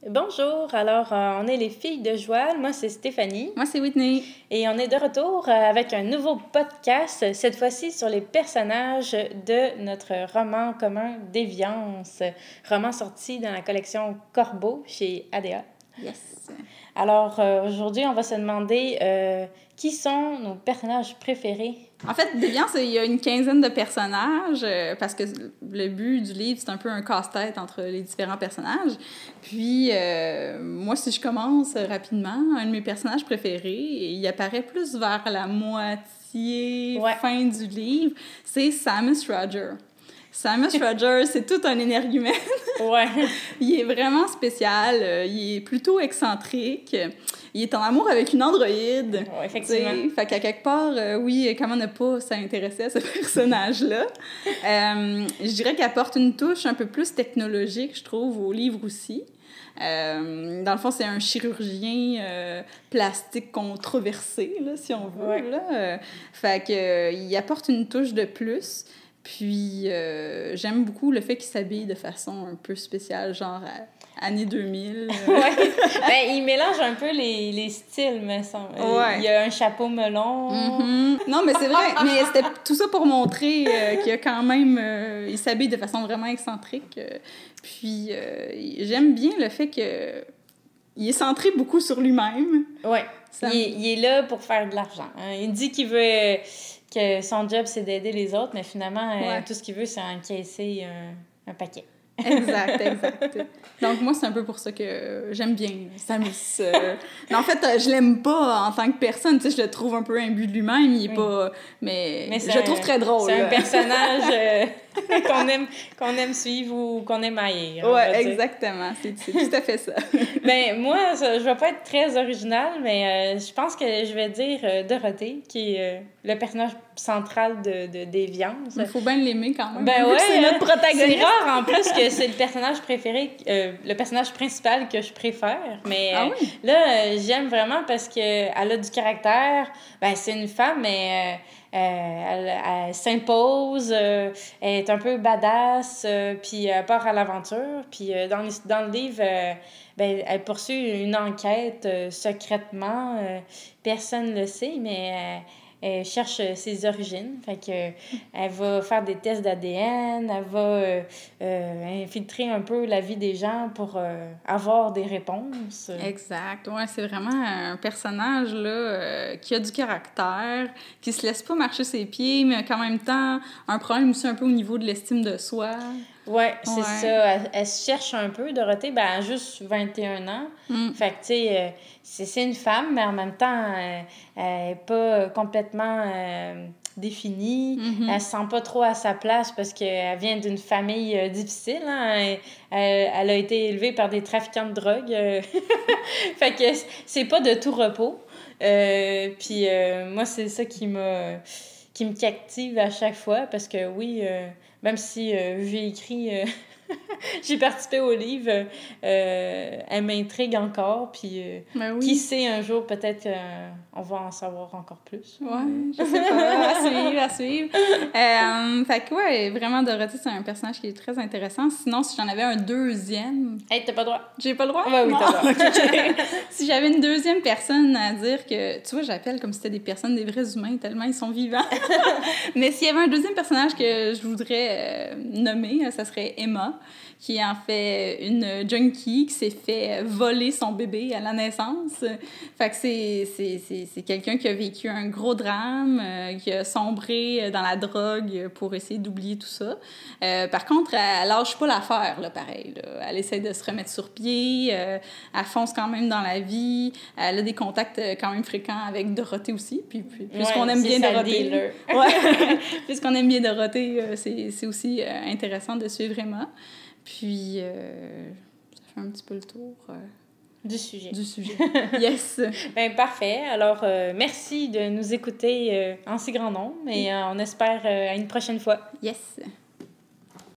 Bonjour, alors on est les filles de Joël, moi c'est Stéphanie Moi, c'est Whitney. et on est de retour avec un nouveau podcast, cette fois-ci sur les personnages de notre roman commun Déviance, roman sorti dans la collection Corbeau chez ADA. Yes. Alors aujourd'hui, on va se demander qui sont nos personnages préférés. En fait, Déviance, il y a une quinzaine de personnages, parce que le but du livre, c'est un peu un casse-tête entre les différents personnages. Puis, moi, si je commence rapidement, un de mes personnages préférés, et il apparaît plus vers la moitié fin du livre, c'est Samus Roger. Samus Roger, c'est tout un énergumène. Ouais. Il est vraiment spécial, il est plutôt excentrique. Il est en amour avec une androïde. Ouais, effectivement. Fait qu'à quelque part, oui, comment ne pas s'intéresser à ce personnage-là. Je dirais qu'il apporte une touche un peu plus technologique, je trouve, au livre aussi. Dans le fond, c'est un chirurgien plastique controversé, là, si on veut. Ouais. Là. Fait qu'il apporte une touche de plus. Puis, j'aime beaucoup le fait qu'il s'habille de façon un peu spéciale, genre années 2000. Ouais. Ben, il mélange un peu les styles, me semble. Ouais. Il y a un chapeau melon. Mm-hmm. Non, mais c'est vrai. Mais c'était tout ça pour montrer qu'il y a quand même... il s'habille de façon vraiment excentrique. Puis, j'aime bien le fait que il est centré beaucoup sur lui-même. Ouais. Il est là pour faire de l'argent. Hein. Il dit qu'il veut... que son job, c'est d'aider les autres, mais finalement, tout ce qu'il veut, c'est encaisser un paquet. Exact. Donc, moi, c'est un peu pour ça que j'aime bien Samus. Mais en fait, je l'aime pas en tant que personne. Tu sais, je le trouve un peu imbu de lui-même. Il est pas... Mais je le trouve très drôle. C'est un personnage qu'on aime suivre ou qu'on aime haïr. Ouais, exactement. C'est tout à fait ça. Ben, moi, je vais pas être très originale, mais je pense que je vais dire Dorothée, qui est le personnage central de Déviance. Il faut bien l'aimer quand même. Ben ouais, c'est notre protagoniste. C'est rare en plus que c'est le personnage préféré, le personnage principal que je préfère. Mais là, j'aime vraiment parce qu'elle a du caractère. Ben, c'est une femme, mais elle s'impose, elle est un peu badass, puis elle part à l'aventure. Puis dans le livre, ben, elle poursuit une enquête secrètement. Personne ne le sait, mais elle cherche ses origines. Fait que elle va faire des tests d'ADN, elle va infiltrer un peu la vie des gens pour avoir des réponses. Exact. Ouais, c'est vraiment un personnage là, qui a du caractère, qui se laisse pas marcher ses pieds, mais qui en même temps un problème aussi un peu au niveau de l'estime de soi. Ouais, c'est ça. Elle se cherche un peu. Dorothée, ben, elle a juste 21 ans. Fait que, tu sais, c'est une femme, mais en même temps, elle n'est pas complètement définie. Elle se sent pas trop à sa place parce qu'elle vient d'une famille difficile. Hein? Elle a été élevée par des trafiquants de drogue. Fait que c'est pas de tout repos. Puis moi, c'est ça qui me captive à chaque fois parce que oui, même si j'ai écrit, j'ai participé au livre, elle m'intrigue encore, puis qui sait, un jour, peut-être on va en savoir encore plus. Ouais, je sais pas, à suivre. Fait que ouais, vraiment, Dorothée, c'est un personnage qui est très intéressant. Sinon, si j'en avais un deuxième... Hey, t'as pas le droit? J'ai pas le droit? Ouais, oui, t'as le droit. Si j'avais une deuxième personne à dire que... Tu vois, j'appelle comme si c'était des personnes, des vrais humains, tellement ils sont vivants. Mais s'il y avait un deuxième personnage que je voudrais nommer, ça serait Emma, qui est en fait une junkie qui s'est fait voler son bébé à la naissance. Fait que c'est quelqu'un qui a vécu un gros drame, qui a sombré dans la drogue pour essayer d'oublier tout ça. Par contre, elle lâche pas l'affaire, là, pareil. Là. Elle essaie de se remettre sur pied, elle fonce quand même dans la vie, elle a des contacts quand même fréquents avec Dorothée aussi, puis puisqu'on aime bien Dorothée. Puisqu'on aime bien Dorothée, c'est aussi intéressant de suivre Emma. Puis, ça fait un petit peu le tour du sujet. Yes! Ben parfait. Alors, merci de nous écouter en si grand nombre et on espère à une prochaine fois. Yes!